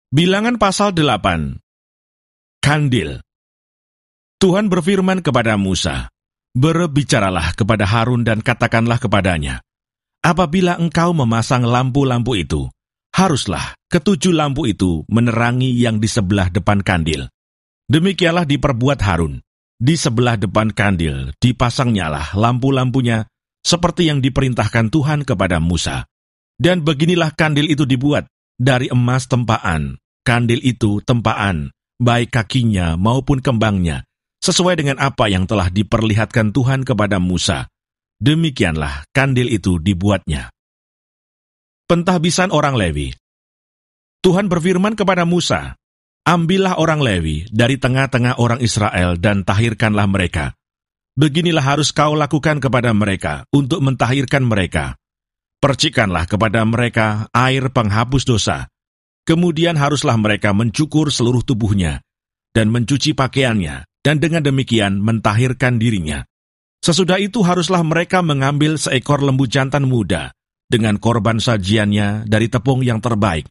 Bilangan pasal 8. Kandil. Tuhan berfirman kepada Musa, "Berbicaralah kepada Harun dan katakanlah kepadanya, apabila engkau memasang lampu-lampu itu, haruslah ketujuh lampu itu menerangi yang di sebelah depan kandil. Demikianlah diperbuat Harun. Di sebelah depan kandil dipasangnyalah lampu-lampunya seperti yang diperintahkan Tuhan kepada Musa. Dan beginilah kandil itu dibuat dari emas tempaan. Kandil itu tempaan, baik kakinya maupun kembangnya, sesuai dengan apa yang telah diperlihatkan Tuhan kepada Musa. Demikianlah kandil itu dibuatnya." Pentahbisan orang Lewi. Tuhan berfirman kepada Musa, "Ambillah orang Lewi dari tengah-tengah orang Israel dan tahirkanlah mereka. Beginilah harus kau lakukan kepada mereka untuk mentahirkan mereka. Percikanlah kepada mereka air penghapus dosa. Kemudian haruslah mereka mencukur seluruh tubuhnya dan mencuci pakaiannya, dan dengan demikian mentahirkan dirinya. Sesudah itu haruslah mereka mengambil seekor lembu jantan muda dengan korban sajiannya dari tepung yang terbaik,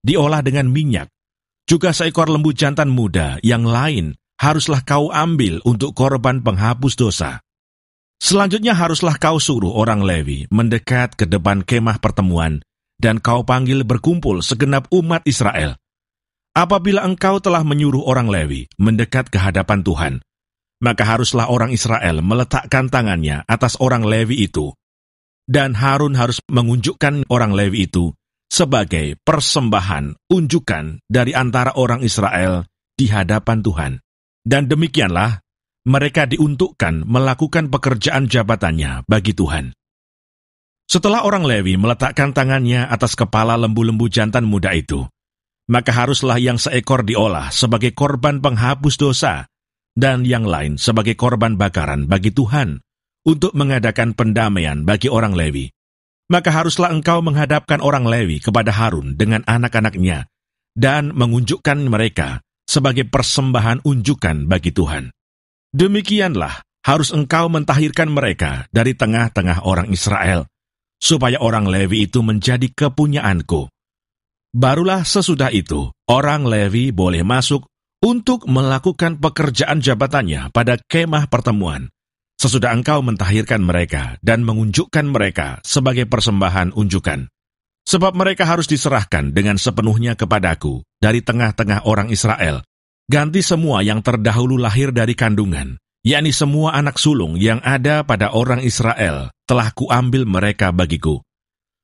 diolah dengan minyak. Juga seekor lembu jantan muda yang lain haruslah kau ambil untuk korban penghapus dosa. Selanjutnya haruslah kau suruh orang Lewi mendekat ke depan kemah pertemuan, dan kau panggil berkumpul segenap umat Israel. Apabila engkau telah menyuruh orang Lewi mendekat ke hadapan Tuhan, maka haruslah orang Israel meletakkan tangannya atas orang Lewi itu, dan Harun harus mengunjukkan orang Lewi itu sebagai persembahan unjukan dari antara orang Israel di hadapan Tuhan. Dan demikianlah mereka diuntukkan melakukan pekerjaan jabatannya bagi Tuhan. Setelah orang Lewi meletakkan tangannya atas kepala lembu-lembu jantan muda itu, maka haruslah yang seekor diolah sebagai korban penghapus dosa, dan yang lain sebagai korban bakaran bagi Tuhan, untuk mengadakan pendamaian bagi orang Lewi. Maka haruslah engkau menghadapkan orang Lewi kepada Harun dengan anak-anaknya, dan mengunjukkan mereka sebagai persembahan unjukan bagi Tuhan. Demikianlah harus engkau mentahirkan mereka dari tengah-tengah orang Israel, supaya orang Lewi itu menjadi kepunyaanku. Barulah sesudah itu, orang Lewi boleh masuk untuk melakukan pekerjaan jabatannya pada kemah pertemuan, sesudah engkau mentahirkan mereka dan mengunjukkan mereka sebagai persembahan unjukan. Sebab mereka harus diserahkan dengan sepenuhnya kepadaku dari tengah-tengah orang Israel. Ganti semua yang terdahulu lahir dari kandungan, yakni semua anak sulung yang ada pada orang Israel, telah kuambil mereka bagiku.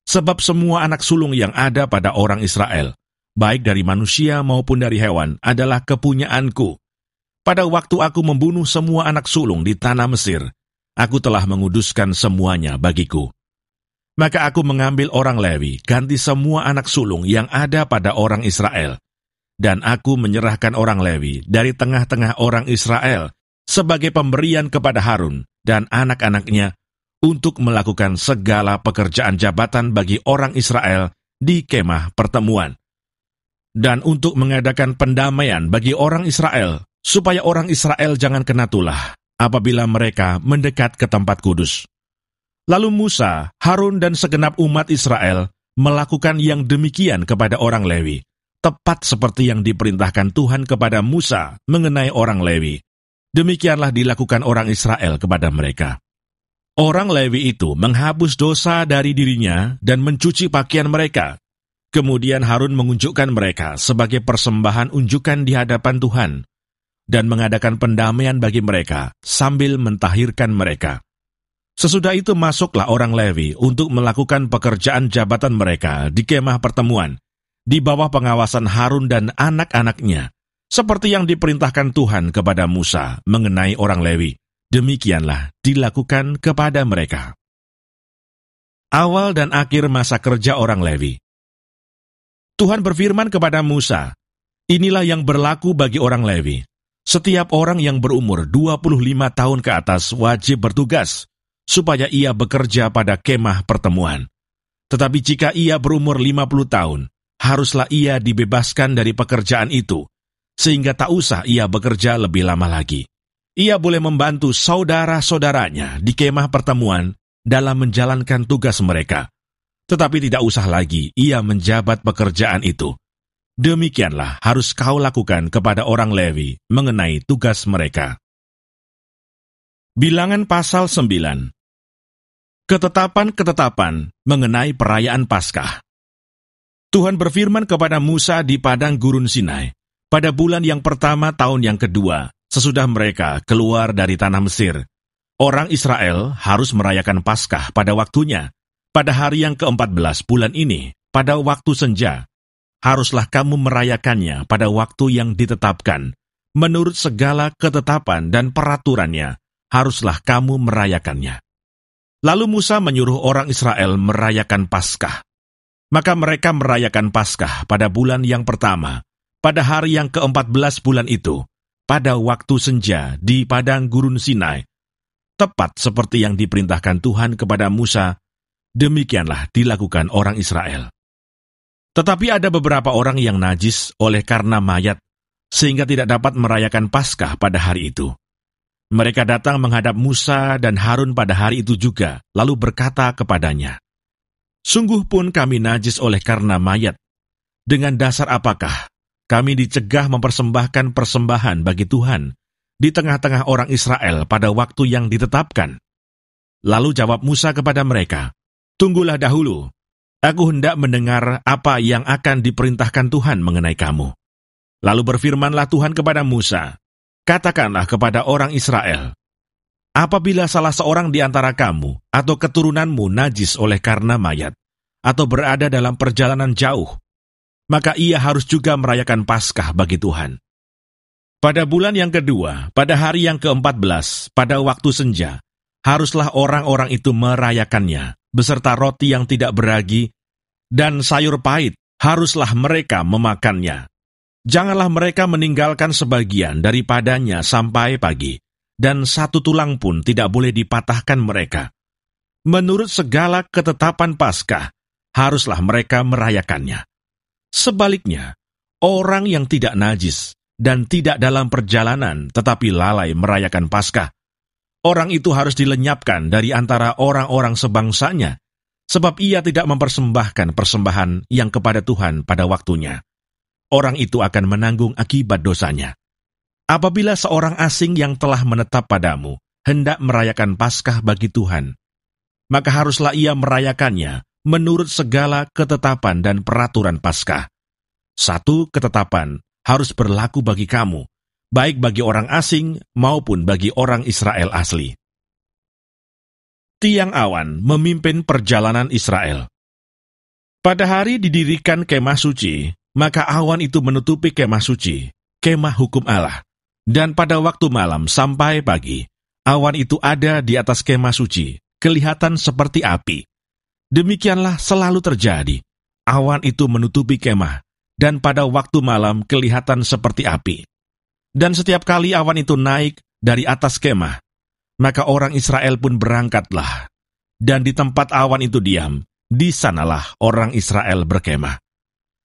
Sebab semua anak sulung yang ada pada orang Israel, baik dari manusia maupun dari hewan, adalah kepunyaanku. Pada waktu aku membunuh semua anak sulung di tanah Mesir, aku telah menguduskan semuanya bagiku. Maka aku mengambil orang Lewi, ganti semua anak sulung yang ada pada orang Israel, dan aku menyerahkan orang Lewi dari tengah-tengah orang Israel sebagai pemberian kepada Harun dan anak-anaknya untuk melakukan segala pekerjaan jabatan bagi orang Israel di kemah pertemuan, dan untuk mengadakan pendamaian bagi orang Israel, supaya orang Israel jangan kena tulah apabila mereka mendekat ke tempat kudus. Lalu Musa, Harun dan segenap umat Israel melakukan yang demikian kepada orang Lewi, tepat seperti yang diperintahkan Tuhan kepada Musa mengenai orang Lewi. Demikianlah dilakukan orang Israel kepada mereka. Orang Lewi itu menghapus dosa dari dirinya dan mencuci pakaian mereka. Kemudian Harun mengunjukkan mereka sebagai persembahan unjukan di hadapan Tuhan, dan mengadakan pendamaian bagi mereka sambil mentahirkan mereka. Sesudah itu masuklah orang Lewi untuk melakukan pekerjaan jabatan mereka di kemah pertemuan, di bawah pengawasan Harun dan anak-anaknya, seperti yang diperintahkan Tuhan kepada Musa mengenai orang Lewi. Demikianlah dilakukan kepada mereka. Awal dan akhir masa kerja orang Lewi. Tuhan berfirman kepada Musa, "Inilah yang berlaku bagi orang Lewi. Setiap orang yang berumur 25 tahun ke atas wajib bertugas, supaya ia bekerja pada kemah pertemuan. Tetapi jika ia berumur 50 tahun, haruslah ia dibebaskan dari pekerjaan itu, sehingga tak usah ia bekerja lebih lama lagi. Ia boleh membantu saudara-saudaranya di kemah pertemuan dalam menjalankan tugas mereka, tetapi tidak usah lagi ia menjabat pekerjaan itu. Demikianlah harus kau lakukan kepada orang Lewi mengenai tugas mereka. Bilangan pasal 9. Ketetapan-ketetapan mengenai perayaan Paskah. Tuhan berfirman kepada Musa di padang gurun Sinai, pada bulan yang pertama tahun yang kedua, sesudah mereka keluar dari tanah Mesir. Orang Israel harus merayakan Paskah pada waktunya, pada hari yang ke-14 bulan ini, pada waktu senja. Haruslah kamu merayakannya pada waktu yang ditetapkan. Menurut segala ketetapan dan peraturannya, haruslah kamu merayakannya. Lalu Musa menyuruh orang Israel merayakan Paskah. Maka mereka merayakan Paskah pada bulan yang pertama, pada hari yang ke-14 bulan itu, pada waktu senja di padang gurun Sinai. Tepat seperti yang diperintahkan Tuhan kepada Musa, demikianlah dilakukan orang Israel. Tetapi ada beberapa orang yang najis oleh karena mayat, sehingga tidak dapat merayakan Paskah pada hari itu. Mereka datang menghadap Musa dan Harun pada hari itu juga, lalu berkata kepadanya, "Sungguh pun kami najis oleh karena mayat. Dengan dasar apakah kami dicegah mempersembahkan persembahan bagi Tuhan di tengah-tengah orang Israel pada waktu yang ditetapkan?" Lalu jawab Musa kepada mereka, "Tunggulah dahulu. Aku hendak mendengar apa yang akan diperintahkan Tuhan mengenai kamu." Lalu berfirmanlah Tuhan kepada Musa, "Katakanlah kepada orang Israel, apabila salah seorang di antara kamu atau keturunanmu najis oleh karena mayat, atau berada dalam perjalanan jauh, maka ia harus juga merayakan Paskah bagi Tuhan. Pada bulan yang kedua, pada hari yang ke-14, pada waktu senja, haruslah orang-orang itu merayakannya, beserta roti yang tidak beragi, dan sayur pahit, haruslah mereka memakannya. Janganlah mereka meninggalkan sebagian daripadanya sampai pagi, dan satu tulang pun tidak boleh dipatahkan mereka. Menurut segala ketetapan Paskah, haruslah mereka merayakannya. Sebaliknya, orang yang tidak najis dan tidak dalam perjalanan tetapi lalai merayakan Paskah, orang itu harus dilenyapkan dari antara orang-orang sebangsanya, sebab ia tidak mempersembahkan persembahan yang kepada Tuhan pada waktunya. Orang itu akan menanggung akibat dosanya. Apabila seorang asing yang telah menetap padamu hendak merayakan Paskah bagi Tuhan, maka haruslah ia merayakannya menurut segala ketetapan dan peraturan Paskah. Satu ketetapan harus berlaku bagi kamu, baik bagi orang asing maupun bagi orang Israel asli. Tiang awan memimpin perjalanan Israel. Pada hari didirikan kemah suci, maka awan itu menutupi kemah suci, kemah hukum Allah. Dan pada waktu malam sampai pagi, awan itu ada di atas kemah suci, kelihatan seperti api. Demikianlah selalu terjadi. Awan itu menutupi kemah, dan pada waktu malam kelihatan seperti api. Dan setiap kali awan itu naik dari atas kemah, maka orang Israel pun berangkatlah, dan di tempat awan itu diam, di sanalah orang Israel berkemah.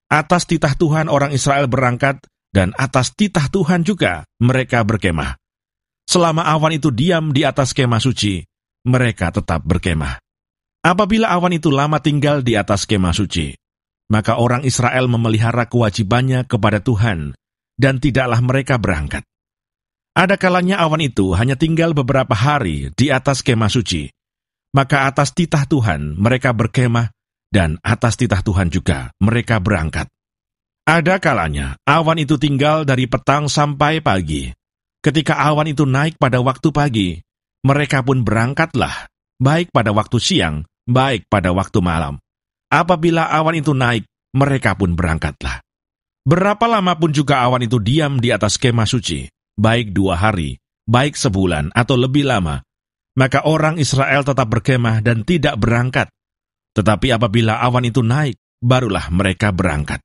Atas titah Tuhan orang Israel berangkat, dan atas titah Tuhan juga mereka berkemah. Selama awan itu diam di atas kemah suci, mereka tetap berkemah. Apabila awan itu lama tinggal di atas kemah suci, maka orang Israel memelihara kewajibannya kepada Tuhan, dan tidaklah mereka berangkat. Ada kalanya awan itu hanya tinggal beberapa hari di atas kemah suci, maka atas titah Tuhan mereka berkemah, dan atas titah Tuhan juga mereka berangkat. Ada kalanya awan itu tinggal dari petang sampai pagi. Ketika awan itu naik pada waktu pagi, mereka pun berangkatlah, baik pada waktu siang, baik pada waktu malam. Apabila awan itu naik, mereka pun berangkatlah. Berapa lama pun juga awan itu diam di atas kemah suci, baik 2 hari, baik sebulan atau lebih lama, maka orang Israel tetap berkemah dan tidak berangkat. Tetapi apabila awan itu naik, barulah mereka berangkat.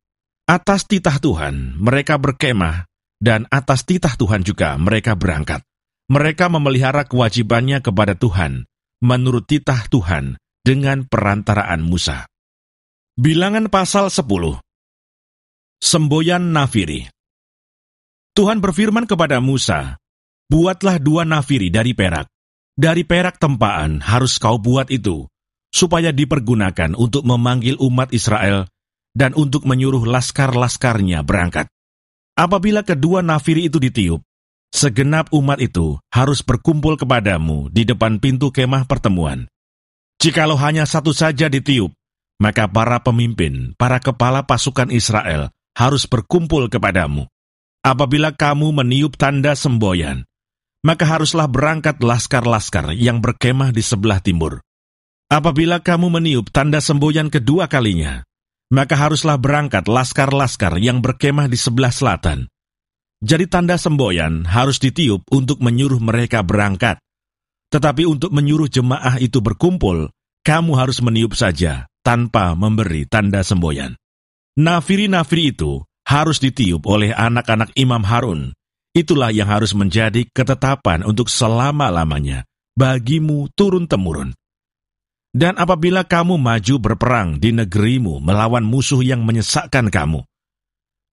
Atas titah Tuhan mereka berkemah, dan atas titah Tuhan juga mereka berangkat. Mereka memelihara kewajibannya kepada Tuhan, menurut titah Tuhan, dengan perantaraan Musa. Bilangan pasal 10. Semboyan Nafiri. Tuhan berfirman kepada Musa, "Buatlah 2 nafiri dari perak tempaan harus kau buat itu, supaya dipergunakan untuk memanggil umat Israel dan untuk menyuruh laskar-laskarnya berangkat. Apabila kedua nafiri itu ditiup, segenap umat itu harus berkumpul kepadamu di depan pintu kemah pertemuan. Jikalau hanya satu saja ditiup, maka para pemimpin, para kepala pasukan Israel harus berkumpul kepadamu. Apabila kamu meniup tanda semboyan, maka haruslah berangkat laskar-laskar yang berkemah di sebelah timur. Apabila kamu meniup tanda semboyan kedua kalinya, maka haruslah berangkat laskar-laskar yang berkemah di sebelah selatan. Jadi tanda semboyan harus ditiup untuk menyuruh mereka berangkat. Tetapi untuk menyuruh jemaah itu berkumpul, kamu harus meniup saja, tanpa memberi tanda semboyan. Nafiri-nafiri itu harus ditiup oleh anak-anak Imam Harun. Itulah yang harus menjadi ketetapan untuk selama-lamanya, bagimu turun-temurun. Dan apabila kamu maju berperang di negerimu melawan musuh yang menyesakkan kamu,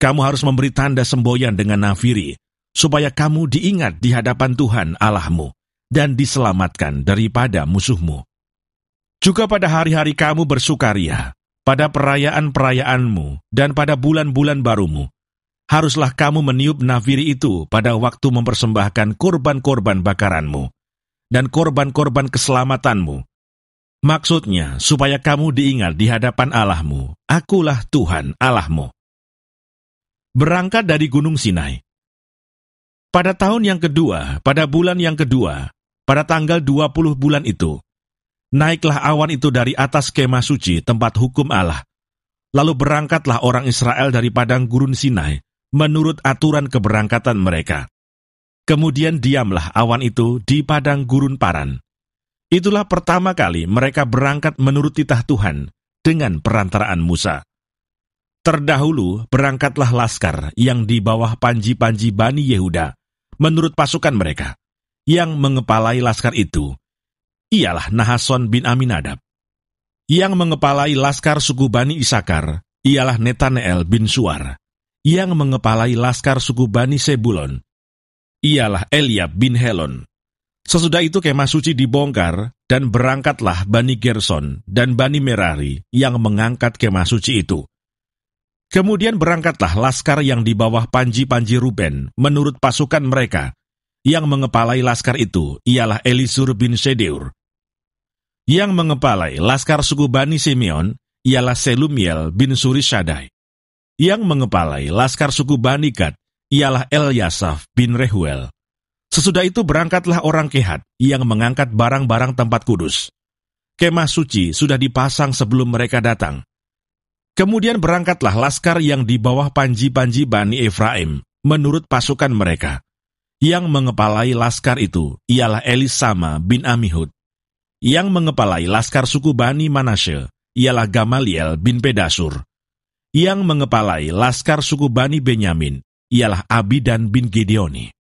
kamu harus memberi tanda semboyan dengan nafiri, supaya kamu diingat di hadapan Tuhan Allahmu, dan diselamatkan daripada musuhmu. Juga pada hari-hari kamu bersukaria, pada perayaan-perayaanmu, dan pada bulan-bulan barumu, haruslah kamu meniup nafiri itu pada waktu mempersembahkan korban-korban bakaranmu, dan korban-korban keselamatanmu. Maksudnya, supaya kamu diingat di hadapan Allahmu, akulah Tuhan Allahmu. Berangkat dari Gunung Sinai. Pada tahun yang kedua, pada bulan yang kedua, pada tanggal 20 bulan itu, naiklah awan itu dari atas kemah suci tempat hukum Allah. Lalu berangkatlah orang Israel dari padang gurun Sinai, menurut aturan keberangkatan mereka. Kemudian diamlah awan itu di padang gurun Paran. Itulah pertama kali mereka berangkat menurut titah Tuhan dengan perantaraan Musa. Terdahulu berangkatlah laskar yang di bawah panji-panji Bani Yehuda, menurut pasukan mereka. Yang mengepalai laskar itu ialah Nahason bin Aminadab. Yang mengepalai laskar suku Bani Isakar ialah Netaneel bin Suar. Yang mengepalai laskar suku Bani Sebulon ialah Eliab bin Helon. Sesudah itu kemah suci dibongkar, dan berangkatlah Bani Gerson dan Bani Merari yang mengangkat kemah suci itu. Kemudian berangkatlah laskar yang di bawah panji-panji Ruben, menurut pasukan mereka. Yang mengepalai laskar itu ialah Elisur bin Sedeur. Yang mengepalai laskar suku Bani Simeon ialah Selumiel bin Surishadai. Yang mengepalai laskar suku Bani Gad ialah Elyasaf bin Rehuel. Sesudah itu berangkatlah orang Kehat yang mengangkat barang-barang tempat kudus. Kemah suci sudah dipasang sebelum mereka datang. Kemudian berangkatlah laskar yang di bawah panji-panji Bani Efraim, menurut pasukan mereka. Yang mengepalai laskar itu ialah Elisama bin Amihud. Yang mengepalai laskar suku Bani Manasye ialah Gamaliel bin Pedasur. Yang mengepalai laskar suku Bani Benyamin ialah Abidan bin Gideoni.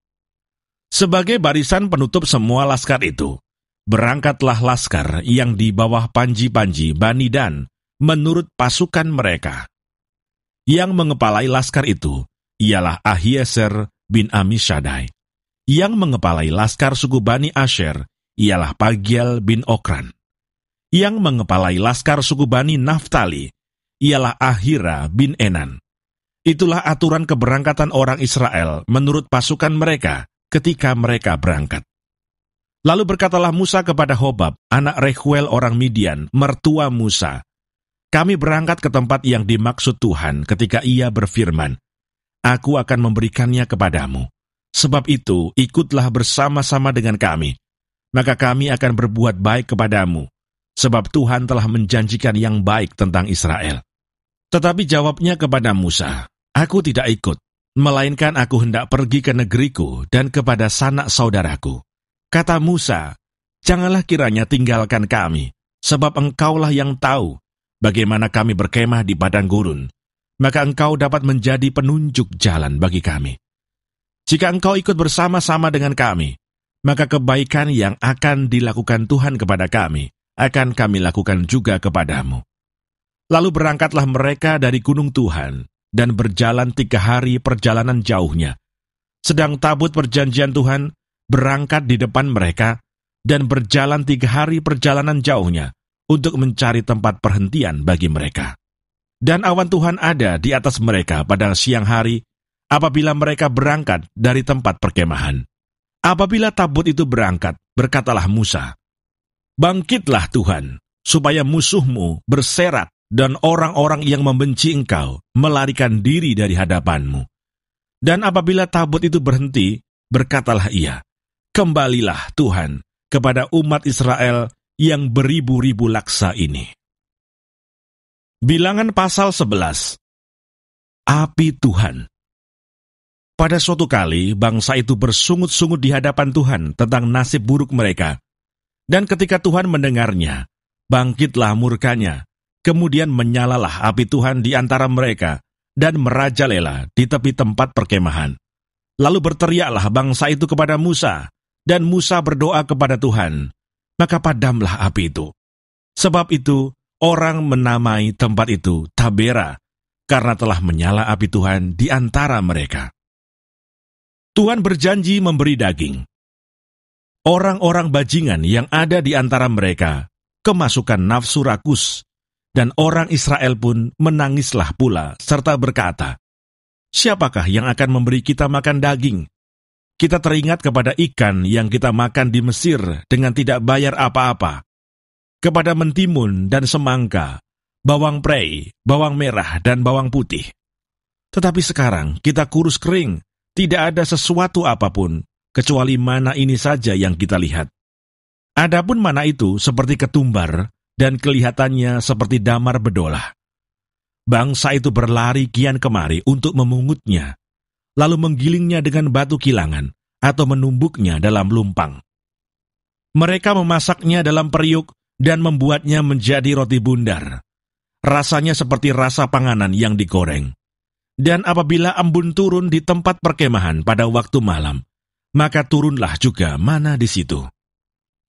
Sebagai barisan penutup semua laskar itu, berangkatlah laskar yang di bawah panji-panji Bani Dan, menurut pasukan mereka. Yang mengepalai laskar itu ialah Ahieser bin Amishadai. Yang mengepalai laskar suku Bani Asher ialah Pagiel bin Okran. Yang mengepalai laskar suku Bani Naftali ialah Ahira bin Enan. Itulah aturan keberangkatan orang Israel menurut pasukan mereka ketika mereka berangkat. Lalu berkatalah Musa kepada Hobab, anak Rehuel orang Midian, mertua Musa, kami berangkat ke tempat yang dimaksud Tuhan ketika ia berfirman, aku akan memberikannya kepadamu. Sebab itu, ikutlah bersama-sama dengan kami. Maka kami akan berbuat baik kepadamu, sebab Tuhan telah menjanjikan yang baik tentang Israel. Tetapi jawabnya kepada Musa, aku tidak ikut, melainkan aku hendak pergi ke negeriku dan kepada sanak saudaraku. Kata Musa, janganlah kiranya tinggalkan kami, sebab engkaulah yang tahu bagaimana kami berkemah di padang gurun, maka engkau dapat menjadi penunjuk jalan bagi kami. Jika engkau ikut bersama-sama dengan kami, maka kebaikan yang akan dilakukan Tuhan kepada kami, akan kami lakukan juga kepadamu. Lalu berangkatlah mereka dari gunung Tuhan, dan berjalan 3 hari perjalanan jauhnya. Sedang tabut perjanjian Tuhan berangkat di depan mereka, dan berjalan 3 hari perjalanan jauhnya, untuk mencari tempat perhentian bagi mereka. Dan awan Tuhan ada di atas mereka pada siang hari, apabila mereka berangkat dari tempat perkemahan. Apabila tabut itu berangkat, berkatalah Musa, "Bangkitlah Tuhan, supaya musuhmu berserak dan orang-orang yang membenci engkau melarikan diri dari hadapanmu." Dan apabila tabut itu berhenti, berkatalah ia, "Kembalilah Tuhan kepada umat Israel yang beribu-ribu laksa ini." Bilangan pasal 11. Api Tuhan. Pada suatu kali, bangsa itu bersungut-sungut di hadapan Tuhan tentang nasib buruk mereka. Dan ketika Tuhan mendengarnya, bangkitlah murkanya, kemudian menyalalah api Tuhan di antara mereka, dan merajalela di tepi tempat perkemahan. Lalu berteriaklah bangsa itu kepada Musa, dan Musa berdoa kepada Tuhan, maka padamlah api itu. Sebab itu, orang menamai tempat itu Tabera, karena telah menyala api Tuhan di antara mereka. Tuhan berjanji memberi daging. Orang-orang bajingan yang ada di antara mereka kemasukan nafsu rakus, dan orang Israel pun menangislah pula serta berkata, "Siapakah yang akan memberi kita makan daging? Kita teringat kepada ikan yang kita makan di Mesir dengan tidak bayar apa-apa, kepada mentimun dan semangka, bawang prei, bawang merah dan bawang putih. Tetapi sekarang kita kurus kering, tidak ada sesuatu apapun, kecuali mana ini saja yang kita lihat. Adapun mana itu seperti ketumbar, dan kelihatannya seperti damar bedolah." Bangsa itu berlari kian kemari untuk memungutnya, lalu menggilingnya dengan batu kilangan, atau menumbuknya dalam lumpang. Mereka memasaknya dalam periuk, dan membuatnya menjadi roti bundar. Rasanya seperti rasa panganan yang digoreng. Dan apabila embun turun di tempat perkemahan pada waktu malam, maka turunlah juga mana di situ.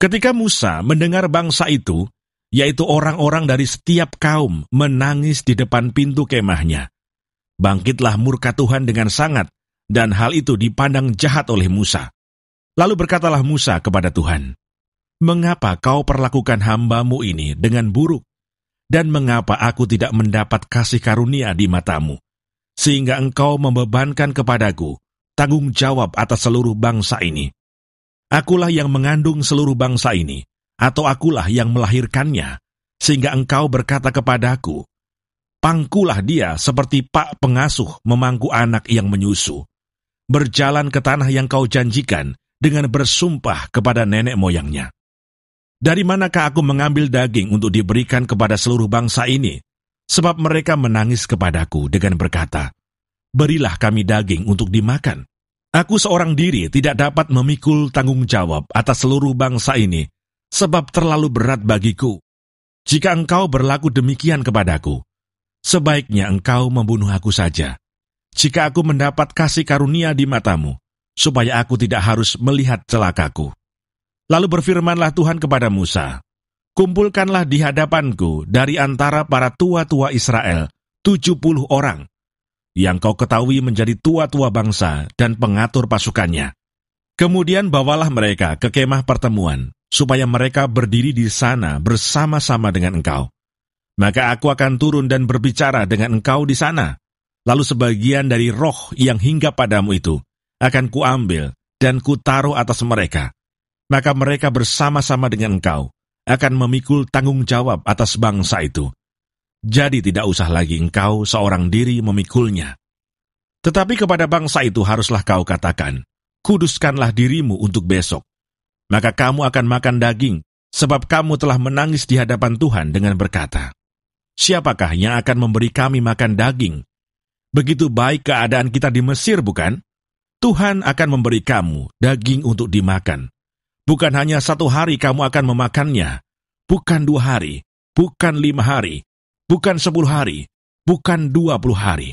Ketika Musa mendengar bangsa itu, yaitu orang-orang dari setiap kaum, menangis di depan pintu kemahnya, bangkitlah murka Tuhan dengan sangat, dan hal itu dipandang jahat oleh Musa. Lalu berkatalah Musa kepada Tuhan, "Mengapa kau perlakukan hamba-Mu ini dengan buruk? Dan mengapa aku tidak mendapat kasih karunia di mata-Mu, sehingga engkau membebankan kepadaku tanggung jawab atas seluruh bangsa ini? Akulah yang mengandung seluruh bangsa ini, atau akulah yang melahirkannya, sehingga engkau berkata kepadaku, pangkulah dia seperti pak pengasuh memangku anak yang menyusu. Berjalan ke tanah yang kau janjikan dengan bersumpah kepada nenek moyangnya. Dari manakah aku mengambil daging untuk diberikan kepada seluruh bangsa ini? Sebab mereka menangis kepadaku dengan berkata, berilah kami daging untuk dimakan. Aku seorang diri tidak dapat memikul tanggung jawab atas seluruh bangsa ini, sebab terlalu berat bagiku. Jika engkau berlaku demikian kepadaku, sebaiknya engkau membunuh aku saja. Jika aku mendapat kasih karunia di mata-Mu, supaya aku tidak harus melihat celakaku. Lalu berfirmanlah Tuhan kepada Musa, kumpulkanlah di hadapanku dari antara para tua-tua Israel 70 orang, yang kau ketahui menjadi tua-tua bangsa dan pengatur pasukannya. Kemudian bawalah mereka ke kemah pertemuan, supaya mereka berdiri di sana bersama-sama dengan engkau. Maka aku akan turun dan berbicara dengan engkau di sana. Lalu sebagian dari roh yang hinggap padamu itu akan kuambil dan kutaruh atas mereka. Maka mereka bersama-sama dengan engkau akan memikul tanggung jawab atas bangsa itu. Jadi tidak usah lagi engkau seorang diri memikulnya. Tetapi kepada bangsa itu haruslah kau katakan, kuduskanlah dirimu untuk besok. Maka kamu akan makan daging, sebab kamu telah menangis di hadapan Tuhan dengan berkata, siapakah yang akan memberi kami makan daging? Begitu baik keadaan kita di Mesir, bukan? Tuhan akan memberi kamu daging untuk dimakan. Bukan hanya 1 hari kamu akan memakannya, bukan 2 hari, bukan 5 hari, bukan 10 hari, bukan 20 hari,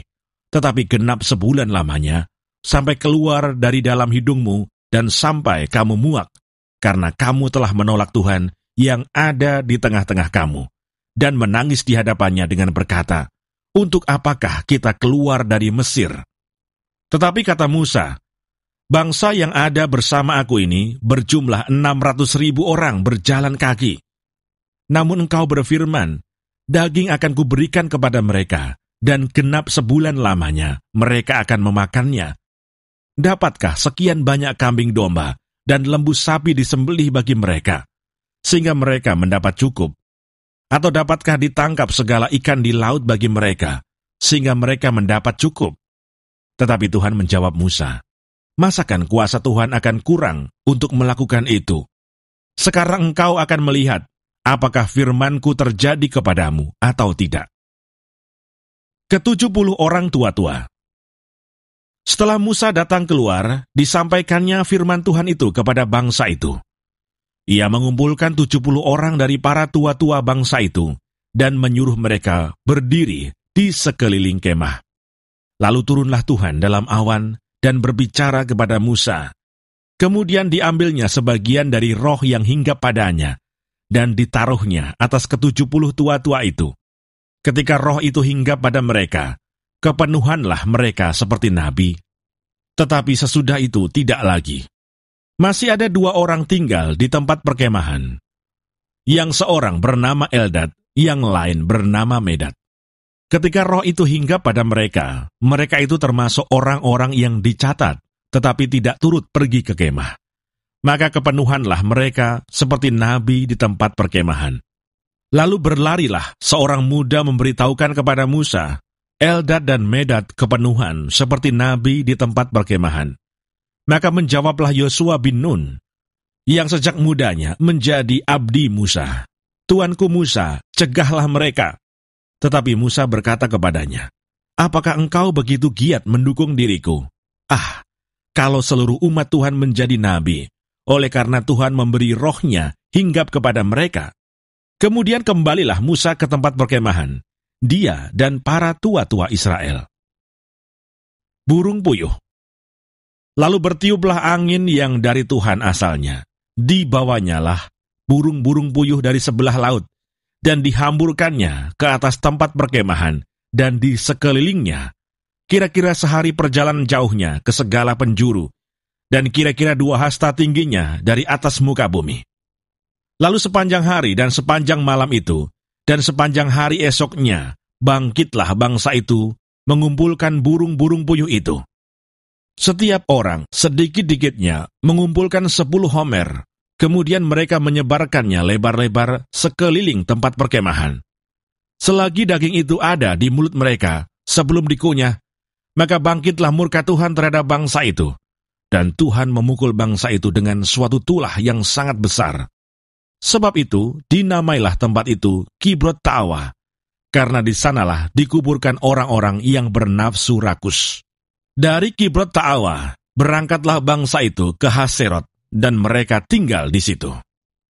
tetapi genap sebulan lamanya, sampai keluar dari dalam hidungmu dan sampai kamu muak, karena kamu telah menolak Tuhan yang ada di tengah-tengah kamu, dan menangis di hadapannya dengan berkata, untuk apakah kita keluar dari Mesir? Tetapi kata Musa, bangsa yang ada bersama aku ini berjumlah 600.000 orang berjalan kaki. Namun engkau berfirman, daging akan kuberikan kepada mereka, dan genap sebulan lamanya mereka akan memakannya. Dapatkah sekian banyak kambing domba dan lembu sapi disembelih bagi mereka, sehingga mereka mendapat cukup? Atau dapatkah ditangkap segala ikan di laut bagi mereka, sehingga mereka mendapat cukup? Tetapi Tuhan menjawab Musa, masakan kuasa Tuhan akan kurang untuk melakukan itu? Sekarang engkau akan melihat apakah firman-Ku terjadi kepadamu atau tidak. Ke-70 orang tua-tua. Setelah Musa datang keluar, disampaikannya firman Tuhan itu kepada bangsa itu. Ia mengumpulkan 70 orang dari para tua-tua bangsa itu dan menyuruh mereka berdiri di sekeliling kemah. Lalu turunlah Tuhan dalam awan dan berbicara kepada Musa. Kemudian diambilnya sebagian dari roh yang hinggap padanya, dan ditaruhnya atas ke-70 tua-tua itu. Ketika roh itu hinggap pada mereka, kepenuhanlah mereka seperti nabi. Tetapi sesudah itu tidak lagi. Masih ada 2 orang tinggal di tempat perkemahan. Yang seorang bernama Eldad, yang lain bernama Medad. Ketika roh itu hinggap pada mereka, mereka itu termasuk orang-orang yang dicatat, tetapi tidak turut pergi ke kemah. Maka kepenuhanlah mereka seperti nabi di tempat perkemahan. Lalu berlarilah seorang muda memberitahukan kepada Musa, Eldad dan Medad kepenuhan seperti nabi di tempat perkemahan. Maka menjawablah Yosua bin Nun, yang sejak mudanya menjadi abdi Musa. Tuanku Musa, cegahlah mereka. Tetapi Musa berkata kepadanya, apakah engkau begitu giat mendukung diriku? Kalau seluruh umat Tuhan menjadi nabi, oleh karena Tuhan memberi rohnya hinggap kepada mereka. Kemudian kembalilah Musa ke tempat perkemahan, dia dan para tua-tua Israel. Burung puyuh. Lalu bertiuplah angin yang dari Tuhan asalnya. Dibawanyalah burung-burung puyuh dari sebelah laut, dan dihamburkannya ke atas tempat perkemahan dan di sekelilingnya, kira-kira sehari perjalanan jauhnya ke segala penjuru, dan kira-kira 2 hasta tingginya dari atas muka bumi. Lalu sepanjang hari dan sepanjang malam itu, dan sepanjang hari esoknya, bangkitlah bangsa itu mengumpulkan burung-burung puyuh itu. Setiap orang sedikit-dikitnya mengumpulkan 10 homer. Kemudian mereka menyebarkannya lebar-lebar sekeliling tempat perkemahan. Selagi daging itu ada di mulut mereka sebelum dikunyah, maka bangkitlah murka Tuhan terhadap bangsa itu. Dan Tuhan memukul bangsa itu dengan suatu tulah yang sangat besar. Sebab itu dinamailah tempat itu Kibrot Ta'awa, karena di sanalah dikuburkan orang-orang yang bernafsu rakus. Dari Kibrot Ta'awa berangkatlah bangsa itu ke Haserot, dan mereka tinggal di situ.